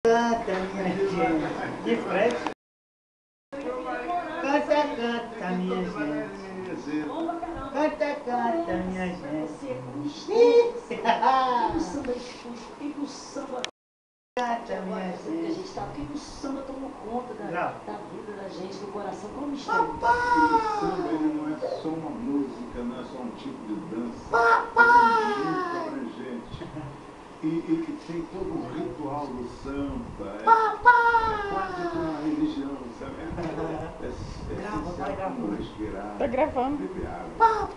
Canta, minha gente. De frente. Canta, canta, minha gente. Canta, canta, minha gente. O samba expulso, por que o samba... Canta, minha gente. Por que o samba tomou conta da vida da gente, do coração? Como está? O samba ele não é só uma música, não é só um tipo de dança. É muito abrangente. E que tem todo um ritual do samba. É quase uma religião, sabe? É essencial como respirar. Tá gravando. Beber água.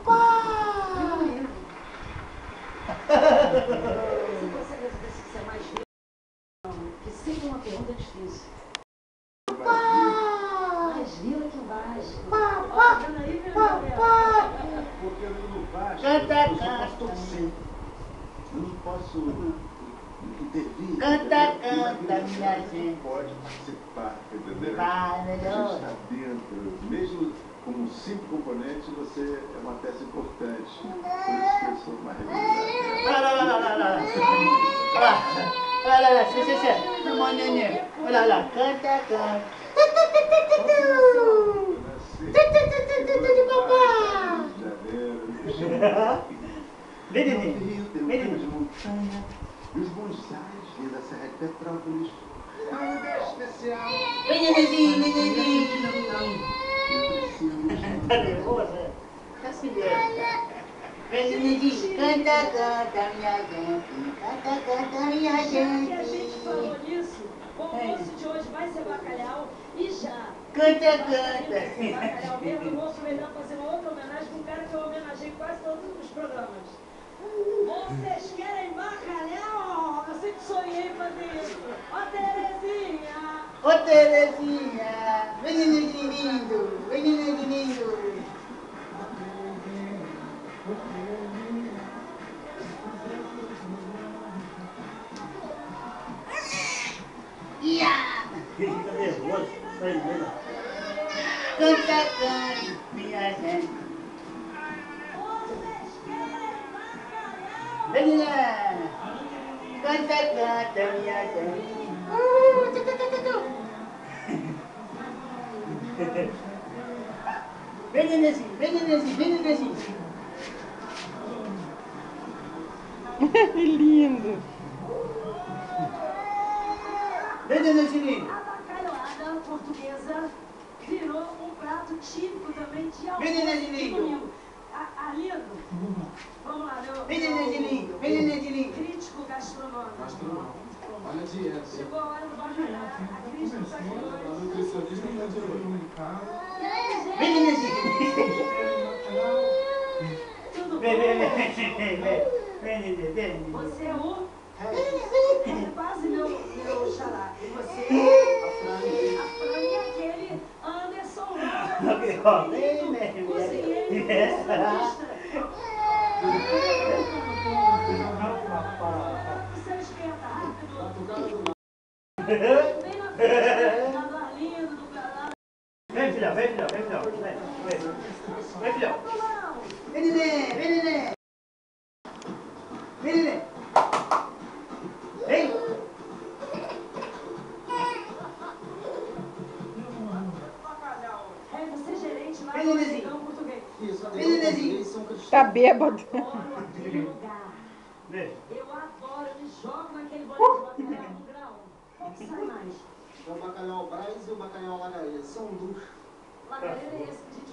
Se você resolvesse ser mais vivo, que sempre uma pergunta difícil. Mais vila que Vasco. Porque eu não Vasco, Canta, eu só posso torcer. Eu não posso intervir. Canta, canta, minha gente. Pode participar, entendeu? Vai, A gente melhor. está dentro. Mesmo como um simples componente, você é uma peça importante. Por isso que eu sou uma realizada. Olha lá, olha lá, olha lá. Olha lá, se. Meu neném. Olha lá, canta, canta. Vem, neném. Vem, neném. Montanha e os bonsais vêm da Serra de Petrópolis. É um lugar especial. Vem, nenenzinho, nenenzinho. Tá Eu nervosa? Tá se vendo. Vem, nenenzinho. Canta, canta, minha gente. Canta, canta, minha Já que a gente gente. falou nisso, o almoço de hoje vai ser bacalhau e já. Canta, Vai canta. ser bacalhau mesmo, eu vou aproveitar fazer uma outra homenagem com um cara que eu homenageei quase todos os programas. Vocês querem bacalhau? Eu sempre sonhei fazer isso. Ó, Terezinha! Ô, Terezinha. Vem, nenenzinho lindo. Vem, nenenzinho lindo. Ele fica nervoso. Canta, canta, minha gente. Vocês querem bacalhau? Vem, neném. Canta, canta, minha gente. Vem, nenenzinho, vem, nenenzinho, vem, nenenzinho. Que lindo. Vem, nenenzinho. A bacalhoada portuguesa virou um prato típico também de almoço Vem, neném de lindo. domingo. Lindo? Vamos lá, meu... Vem, nenenzinho lindo, vem, nenenzinho lindo. Crítico gastronômico. Olha a dieta. Chegou a hora do bacalhau. A crítica está aqui A hoje. nutricionista está de olho no carro. E aí, gente? Vem, nenenzinho. Tudo bom? Vem, neném, vem. Você é o... É quase meu xará. E você? A Fran e aquele Anderson Lau. Vem, Cozinheiro, neném. sambista. Você esquenta rápido. Vem na frente, na Arlindo, do caralho. Vem, filhão, vem, filhão. Vem, filhão. Vem, neném, vem, neném. Vem, neném. Vem. É, você é gerente lá Vem, do nenenzinho. Negão Português. Isso, a Vem, nenenzinho. São Cristóvão. Tá bêbado. Adoro aquele lugar. Vem. Eu adoro, eu me jogo naquele bolinho de bacalhau no grão. Qual que sai mais? O bacalhau Braz e o bacalhau Lagaia. São luxo. Lagareira é esse que a gente